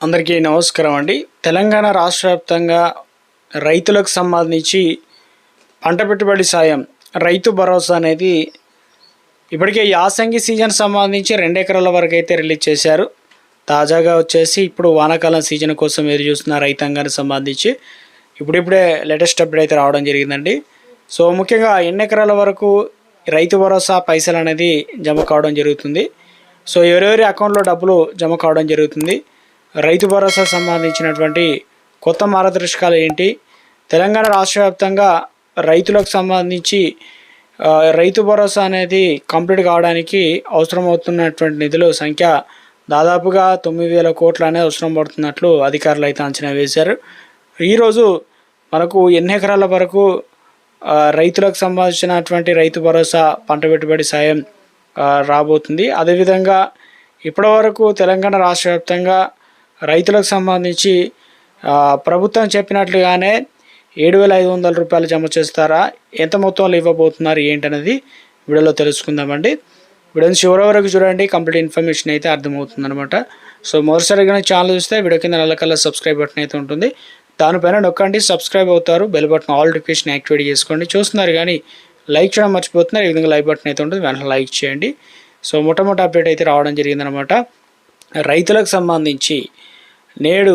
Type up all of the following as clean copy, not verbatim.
అందరికీ నమస్కారం అండి. తెలంగాణ రాష్ట్ర వ్యాప్తంగా రైతులకు సంబంధించి పంట పెట్టుబడి సాయం రైతు భరోసా అనేది ఇప్పటికే యాసంగి సీజన్ సంబంధించి 2 ఎకరాల వరకు అయితే రిలీజ్ చేశారు. తాజాగా వచ్చేసి ఇప్పుడు వానాకాలం సీజన్ కోసం ఎదురు చూస్తున్న రైతాంగానికి సంబంధించి ఇప్పుడిప్పుడే లేటెస్ట్ అప్డేట్ అయితే రావడం జరిగిందండి. సో ముఖ్యంగా ఎన్ని ఎకరాల వరకు రైతు భరోసా పైసలు అనేది జమ కావడం జరుగుతుంది. సో ఎవరెవరి అకౌంట్లో డబ్బులు జమ కావడం జరుగుతుంది, రైతు భరోసా సంబంధించినటువంటి కొత్త మార్గదర్శకాలు ఏంటి, తెలంగాణ రాష్ట్ర వ్యాప్తంగా రైతులకు సంబంధించి రైతు భరోసా అనేది కంప్లీట్ కావడానికి అవసరమవుతున్నటువంటి నిధుల సంఖ్య దాదాపుగా 9,000 కోట్లు అనేది అవసరం పడుతున్నట్లు అధికారులు అయితే అంచనా వేశారు. ఈరోజు మనకు ఎన్ని ఎకరాల వరకు రైతులకు సంబంధించినటువంటి రైతు భరోసా పంట పెట్టుబడి సాయం రాబోతుంది. అదేవిధంగా ఇప్పటివరకు తెలంగాణ రాష్ట్ర వ్యాప్తంగా రైతులకు సంబంధించి ప్రభుత్వం చెప్పినట్లుగానే 7,500 రూపాయలు జమ చేస్తారా, ఎంత మొత్తంలో ఇవ్వబోతున్నారు ఏంటనేది వీడియోలో తెలుసుకుందామండి. వీడియోని చివరి వరకు చూడండి, కంప్లీట్ ఇన్ఫర్మేషన్ అయితే అర్థమవుతుంది అనమాట. సో మొదటిసారిగా ఛానల్ చూస్తే వీడియో కింద నల్ల కలర్ సబ్స్క్రైబ్ బటన్ అయితే ఉంటుంది, దానిపైన నొక్కండి, సబ్స్క్రైబ్ అవుతారు. Bell button all notification activate చేసుకోండి. చూస్తున్నారు కానీ లైక్ చేయడం మర్చిపోతున్నారు, ఈ విధంగా లైక్ బటన్ అయితే ఉంటుంది, వెంటనే లైక్ చేయండి. సో మొట్టమొదటి అప్డేట్ అయితే రావడం జరిగిందనమాట. రైతులకు సంబంధించి నేడు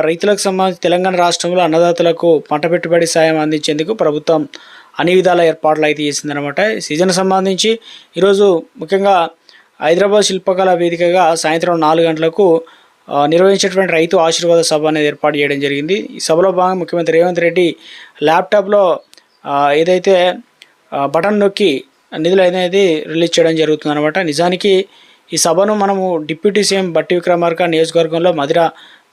రైతులకు సంబంధించి తెలంగాణ రాష్ట్రంలో అన్నదాతలకు పంట పెట్టుబడి సాయం అందించేందుకు ప్రభుత్వం అన్ని విధాల ఏర్పాట్లు అయితే చేసిందనమాట. సీజన్ సంబంధించి ఈరోజు ముఖ్యంగా హైదరాబాద్ శిల్పకళా వేదికగా సాయంత్రం 4 గంటలకు నిర్వహించేటువంటి రైతు ఆశీర్వాద సభ అనేది ఏర్పాటు చేయడం జరిగింది. ఈ సభలో భాగంగా ముఖ్యమంత్రి రేవంత్ రెడ్డి ల్యాప్టాప్లో ఏదైతే బటన్ నొక్కి నిధులు అనేది రిలీజ్ చేయడం జరుగుతుంది అనమాట. నిజానికి ఈ సభను మనము డిప్యూటీ సీఎం బట్టి విక్రమార్క నియోజకవర్గంలో మధిర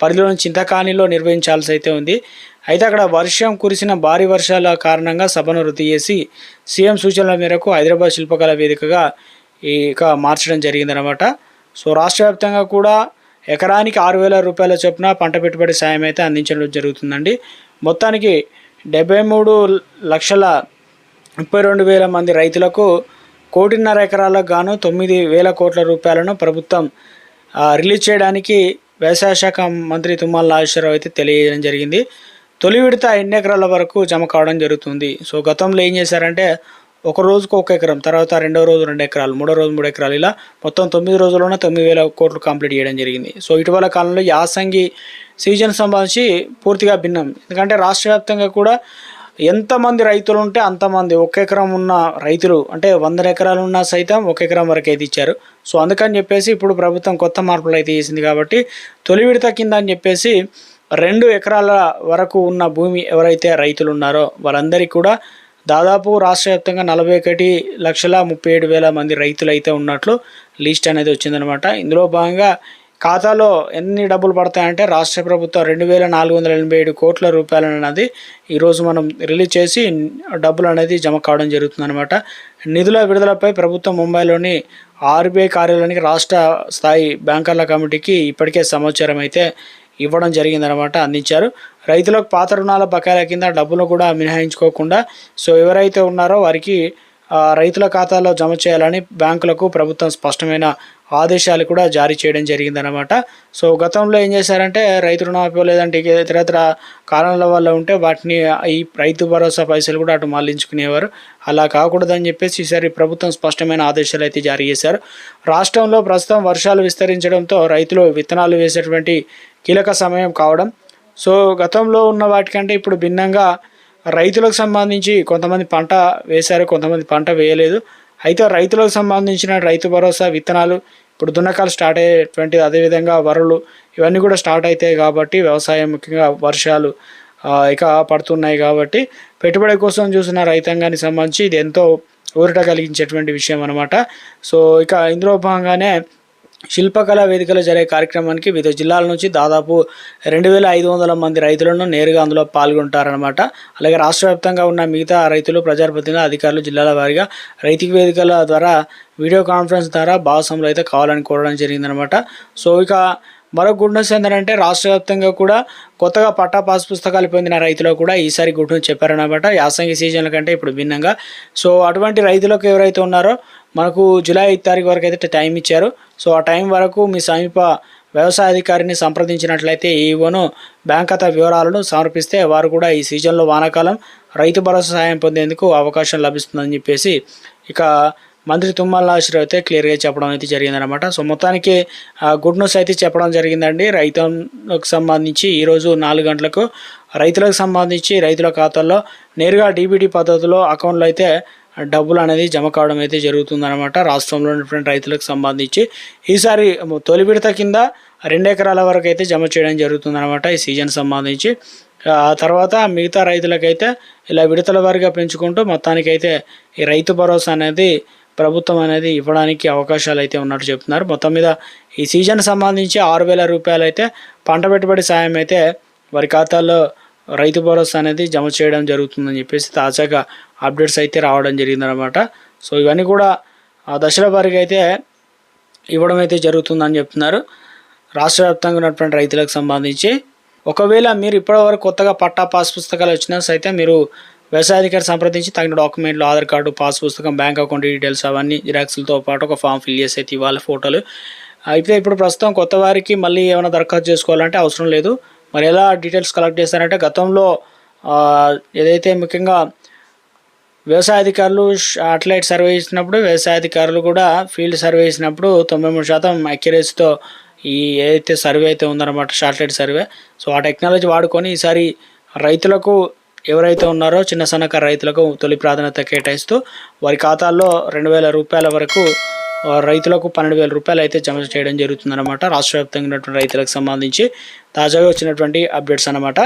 పరిధిలోని చింతకానిలో నిర్వహించాల్సి అయితే ఉంది. అయితే అక్కడ వర్షం కురిసిన భారీ వర్షాల కారణంగా సభను రద్దు చేసి సీఎం సూచనల మేరకు హైదరాబాద్ శిల్పకళా వేదికగా మార్చడం జరిగిందనమాట. సో రాష్ట్ర వ్యాప్తంగా కూడా ఎకరానికి 6,000 రూపాయల చొప్పున పంట పెట్టుబడి సాయం అయితే అందించడం జరుగుతుందండి. మొత్తానికి 73,32,000 మంది రైతులకు 1.5 ఎకరాలకు గాను 9,000 కోట్ల రూపాయలను ప్రభుత్వం రిలీజ్ చేయడానికి వ్యవసాయ శాఖ మంత్రి తుమ్మల నాగేశ్వరరావు అయితే తెలియజేయడం జరిగింది. తొలి విడత ఎన్ని ఎకరాల వరకు జమ కావడం జరుగుతుంది. సో గతంలో ఏం చేశారంటే ఒక రోజుకు 1 ఎకరం, తర్వాత రెండో రోజు 2 ఎకరాలు, మూడో రోజు 3 ఎకరాలు, ఇలా మొత్తం 9 రోజుల్లోనే 9,000 కోట్లు కంప్లీట్ చేయడం జరిగింది. సో ఇటీవల కాలంలో యాసంగి సీజన్ సంబంధించి పూర్తిగా భిన్నం. ఎందుకంటే రాష్ట్ర వ్యాప్తంగా కూడా ఎంతమంది రైతులు ఉంటే అంతమంది 1 ఎకరం ఉన్న రైతులు, అంటే 100 ఎకరాలు ఉన్నా సైతం 1 ఎకరం వరకు అయితే ఇచ్చారు. సో అందుకని చెప్పేసి ఇప్పుడు ప్రభుత్వం కొత్త మార్పులు అయితే చేసింది కాబట్టి తొలి విడత కింద అని చెప్పేసి 2 ఎకరాల వరకు ఉన్న భూమి ఎవరైతే రైతులు ఉన్నారో వాళ్ళందరికీ కూడా దాదాపు రాష్ట్ర వ్యాప్తంగా 41,37,000 మంది రైతులు అయితే ఉన్నట్లు లిస్ట్ అనేది వచ్చిందనమాట. ఇందులో భాగంగా ఖాతాలో ఎన్ని డబ్బులు పడతాయంటే రాష్ట్ర ప్రభుత్వం 2,487 కోట్ల రూపాయలు అనేది ఈరోజు మనం రిలీజ్ చేసి డబ్బులు అనేది జమ కావడం జరుగుతుందన్నమాట. నిధుల విడుదలపై ప్రభుత్వం ముంబైలోని ఆర్బీఐ కార్యాలయానికి రాష్ట్ర స్థాయి బ్యాంకర్ల కమిటీకి ఇప్పటికే సమాచారం అయితే ఇవ్వడం జరిగిందనమాట, అందించారు. రైతులకు పాత రుణాల బకాయిల కింద డబ్బులు కూడా మినహాయించుకోకుండా సో ఎవరైతే ఉన్నారో వారికి రైతుల ఖాతాలో జమ చేయాలని బ్యాంకులకు ప్రభుత్వం స్పష్టమైన ఆదేశాలు కూడా జారీ చేయడం జరిగిందనమాట. సో గతంలో ఏం చేశారంటే రైతు రుణమాఫీ లేదంటే ఇతరత్ర కారణాల వల్ల ఉంటే వాటిని ఈ రైతు భరోసా పైసలు కూడా అటు మళ్లించుకునేవారు. అలా కాకూడదని చెప్పేసి ఈసారి ప్రభుత్వం స్పష్టమైన ఆదేశాలు అయితే జారీ చేశారు. రాష్ట్రంలో ప్రస్తుతం వర్షాలు విస్తరించడంతో రైతులు విత్తనాలు వేసేటువంటి కీలక సమయం కావడం, సో గతంలో ఉన్న వాటికంటే ఇప్పుడు భిన్నంగా రైతులకు సంబంధించి కొంతమంది పంట వేశారు, కొంతమంది పంట వేయలేదు. అయితే రైతులకు సంబంధించిన రైతు భరోసా విత్తనాలు ఇప్పుడు దున్నకాలు స్టార్ట్ అయ్యేటువంటిది, అదేవిధంగా వరులు ఇవన్నీ కూడా స్టార్ట్ అవుతాయి కాబట్టి వ్యవసాయం ముఖ్యంగా వర్షాలు పడుతున్నాయి కాబట్టి పెట్టుబడి కోసం చూసిన రైతాంగానికి సంబంధించి ఇది ఎంతో ఊరట కలిగించేటువంటి విషయం అనమాట. సో ఇందులో భాగంగానే శిల్పకళా వేదికలో జరిగే కార్యక్రమానికి వివిధ జిల్లాల నుంచి దాదాపు 2,500 మంది రైతులను నేరుగా అందులో పాల్గొంటారనమాట. అలాగే రాష్ట్ర వ్యాప్తంగా ఉన్న మిగతా రైతులు, ప్రజాప్రతినిధులు, అధికారులు జిల్లాల వారీగా రైతు వేదికల ద్వారా వీడియో కాన్ఫరెన్స్ ద్వారా భాగస్వాములు అయితే కావాలని కోరడం జరిగిందనమాట. సో మరో గుడ్ న్యూస్ ఏంటంటే రాష్ట్ర వ్యాప్తంగా కూడా కొత్తగా పట్టా పాస్ పుస్తకాలు పొందిన రైతులు కూడా ఈసారి గుడ్ న్యూస్ చెప్పారనమాట, యాసంగి సీజన్ల కంటే ఇప్పుడు భిన్నంగా. సో అటువంటి రైతులకు ఎవరైతే ఉన్నారో మనకు జూలై 5 తారీఖు వరకు అయితే టైం ఇచ్చారు. సో ఆ టైం వరకు మీ సమీప వ్యవసాయ అధికారిని సంప్రదించినట్లయితే ఈవోను బ్యాంక్ ఖాతా వివరాలను సమర్పిస్తే వారు కూడా ఈ సీజన్లో వానాకాలం రైతు భరోసా సాయం పొందేందుకు అవకాశం లభిస్తుందని చెప్పేసి ఇక మంత్రి తుమ్మల నాగేశ్వరరావు అయితే క్లియర్గా చెప్పడం అయితే జరిగిందనమాట. సో మొత్తానికి గుడ్ న్యూస్ అయితే చెప్పడం జరిగిందండి. రైతులకు సంబంధించి ఈరోజు 4 గంటలకు రైతులకు సంబంధించి రైతుల ఖాతాల్లో నేరుగా డీబీటీ పద్ధతిలో అకౌంట్లో అయితే డబ్బులు అనేది జమ కావడం అయితే జరుగుతుందన్నమాట. రాష్ట్రంలో ఉన్నటువంటి రైతులకు సంబంధించి ఈసారి తొలి విడత కింద 2 ఎకరాల వరకు అయితే జమ చేయడం జరుగుతుందన్నమాట ఈ సీజన్ సంబంధించి. తర్వాత మిగతా రైతులకైతే ఇలా విడతల వారీగా పెంచుకుంటూ మొత్తానికైతే ఈ రైతు భరోసా అనేది ప్రభుత్వం అనేది ఇవ్వడానికి అవకాశాలు అయితే ఉన్నట్టు చెప్తున్నారు. మొత్తం మీద ఈ సీజన్ సంబంధించి 6,000 రూపాయలు అయితే పంట పెట్టుబడి సాయం అయితే వారి ఖాతాల్లో రైతు భరోసా అనేది జమ చేయడం జరుగుతుందని చెప్పేసి తాజాగా అప్డేట్స్ అయితే రావడం జరిగిందనమాట. సో ఇవన్నీ కూడా దశల వారీగా అయితే ఇవ్వడం అయితే జరుగుతుందని చెప్తున్నారు రాష్ట్ర వ్యాప్తంగా ఉన్నటువంటి రైతులకు సంబంధించి. ఒకవేళ మీరు ఇప్పటివరకు కొత్తగా పట్టా పాస్ పుస్తకాలు వచ్చినా సైతం మీరు వ్యవసాయ అధికారి సంప్రదించి తగిన డాక్యుమెంట్లు ఆధార్ కార్డు, పాస్ పుస్తకం, బ్యాంక్ అకౌంట్ డీటెయిల్స్ అవన్నీ జిరాక్స్లతో పాటు ఒక ఫామ్ ఫిల్ చేసి అయితే ఇవ్వాలి, ఫోటోలు. అయితే ఇప్పుడు ప్రస్తుతం కొత్త వారికి మళ్ళీ ఏమైనా దరఖాస్తు చేసుకోవాలంటే అవసరం లేదు. మరి ఎలా డీటెయిల్స్ కలెక్ట్ చేస్తారంటే గతంలో ఏదైతే ముఖ్యంగా వ్యవసాయ అధికారులు శాటిలైట్ సర్వే చేసినప్పుడు వ్యవసాయ అధికారులు కూడా ఫీల్డ్ సర్వే చేసినప్పుడు 93% అక్యురసీతో ఈ ఏదైతే సర్వే అయితే ఉందన్నమాట శాటిలైట్ సర్వే. సో ఆ టెక్నాలజీ వాడుకొని ఈసారి రైతులకు ఎవరైతే ఉన్నారో చిన్న సన్నకారు రైతులకు తొలి ప్రాధాన్యత కేటాయిస్తూ వారి ఖాతాల్లో 2,000 రూపాయల వరకు రైతులకు 12,000 రూపాయలు అయితే జమ చేయడం జరుగుతుందన్నమాట. రాష్ట్ర వ్యాప్తంగా ఉన్నటువంటి రైతులకు సంబంధించి తాజాగా వచ్చినటువంటి అప్డేట్స్ అన్నమాట.